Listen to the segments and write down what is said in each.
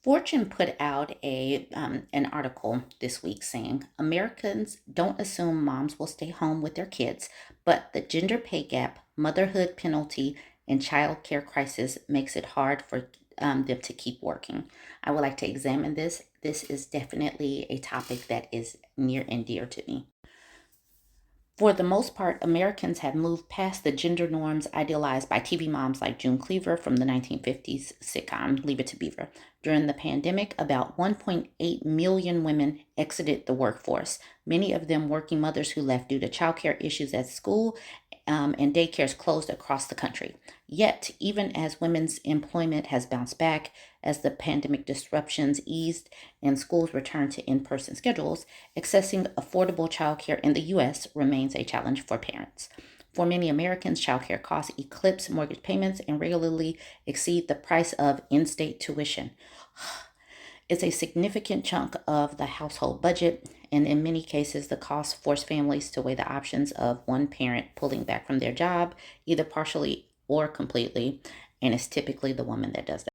Fortune put out an article this week saying Americans don't assume moms will stay home with their kids, but the gender pay gap, motherhood penalty, and child care crisis makes it hard for them to keep working. I would like to examine this. This is definitely a topic that is near and dear to me. For the most part, Americans have moved past the gender norms idealized by TV moms like June Cleaver from the 1950s sitcom Leave It to Beaver. During the pandemic, about 1.8 million women exited the workforce, many of them working mothers who left due to childcare issues at school and daycares closed across the country. Yet, even as women's employment has bounced back, as the pandemic disruptions eased and schools returned to in person schedules, accessing affordable childcare in the U.S. remains a challenge for parents. For many Americans, childcare costs eclipse mortgage payments and regularly exceed the price of in state tuition. It's a significant chunk of the household budget, and in many cases, the costs force families to weigh the options of one parent pulling back from their job, either partially or completely, and it's typically the woman that does that.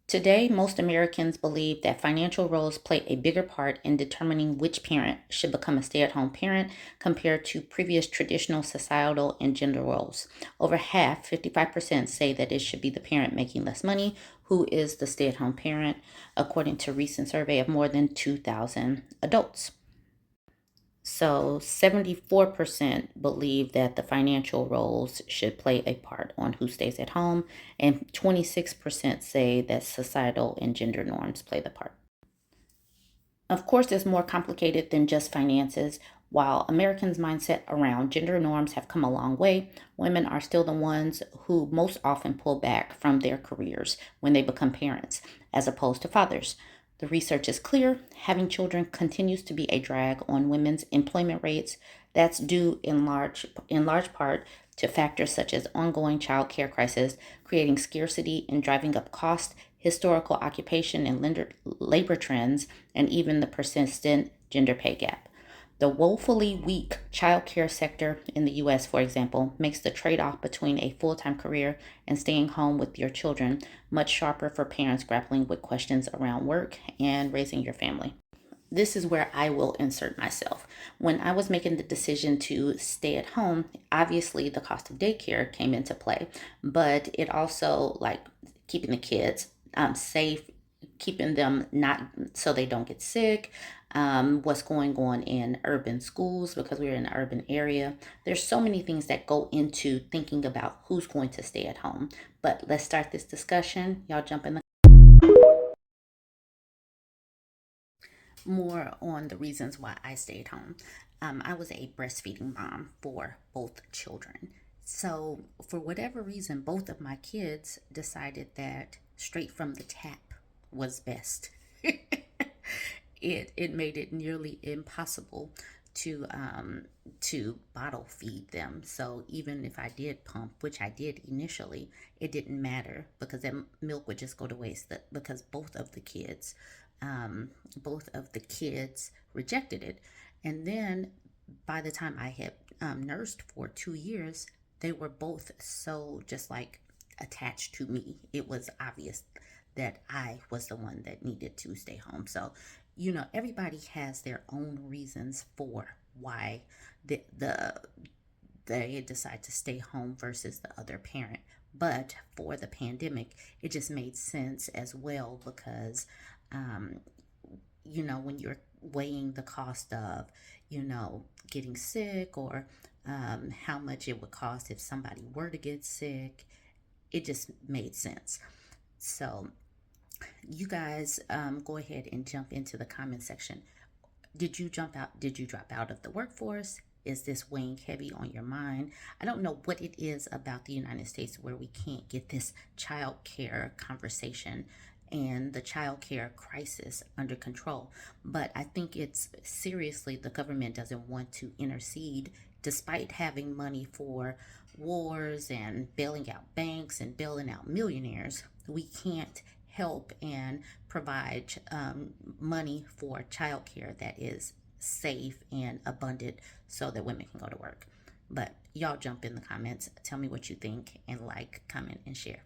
Today, most Americans believe that financial roles play a bigger part in determining which parent should become a stay at home parent compared to previous traditional societal and gender roles. Over half, 55%, say that it should be the parent making less money who is the stay at home parent, according to a recent survey of more than 2,000 adults. So 74% believe that the financial roles should play a part on who stays at home, and 26% say that societal and gender norms play the part. Of course, it's more complicated than just finances. While Americans' mindset around gender norms have come a long way, women are still the ones who most often pull back from their careers when they become parents, as opposed to fathers. The research is clear. Having children continues to be a drag on women's employment rates. That's due in large part to factors such as ongoing child care crisis, creating scarcity and driving up cost, historical occupation and labor trends, and even the persistent gender pay gap. The woefully weak child care sector in the US, for example, makes the trade off between a full time career and staying home with your children much sharper for parents grappling with questions around work and raising your family. This is where I will insert myself. When I was making the decision to stay at home, obviously the cost of daycare came into play, but it also like keeping the kids safe, keeping them not so they don't get sick. What's going on in urban schools because we're in an urban area. There's so many things that go into thinking about who's going to stay at home. But let's start this discussion. Y'all jump in the more on the reasons why I stayed home. I was a breastfeeding mom for both children. So, for whatever reason, both of my kids decided that straight from the tap was best. It made it nearly impossible to bottle feed them. So even if I did pump, which I did initially, it didn't matter because that milk would just go to waste. Because both of the kids rejected it, and then by the time I had nursed for 2 years, they were both so just like attached to me. It was obvious that I was the one that needed to stay home. So, everybody has their own reasons for why the they decide to stay home versus the other parent. But for the pandemic, it just made sense as well because, um, when you're weighing the cost of, getting sick or how much it would cost if somebody were to get sick, it just made sense. So, you guys go ahead and jump into the comment section. Did you jump out? Did you drop out of the workforce? Is this weighing heavy on your mind? I don't know what it is about the United States where we can't get this child care conversation and the child care crisis under control. But I think it's seriously the government doesn't want to intercede despite having money for wars and bailing out banks and bailing out millionaires. We can't help and provide money for childcare that is safe and abundant so that women can go to work. But y'all jump in the comments, tell me what you think, and like, comment, and share.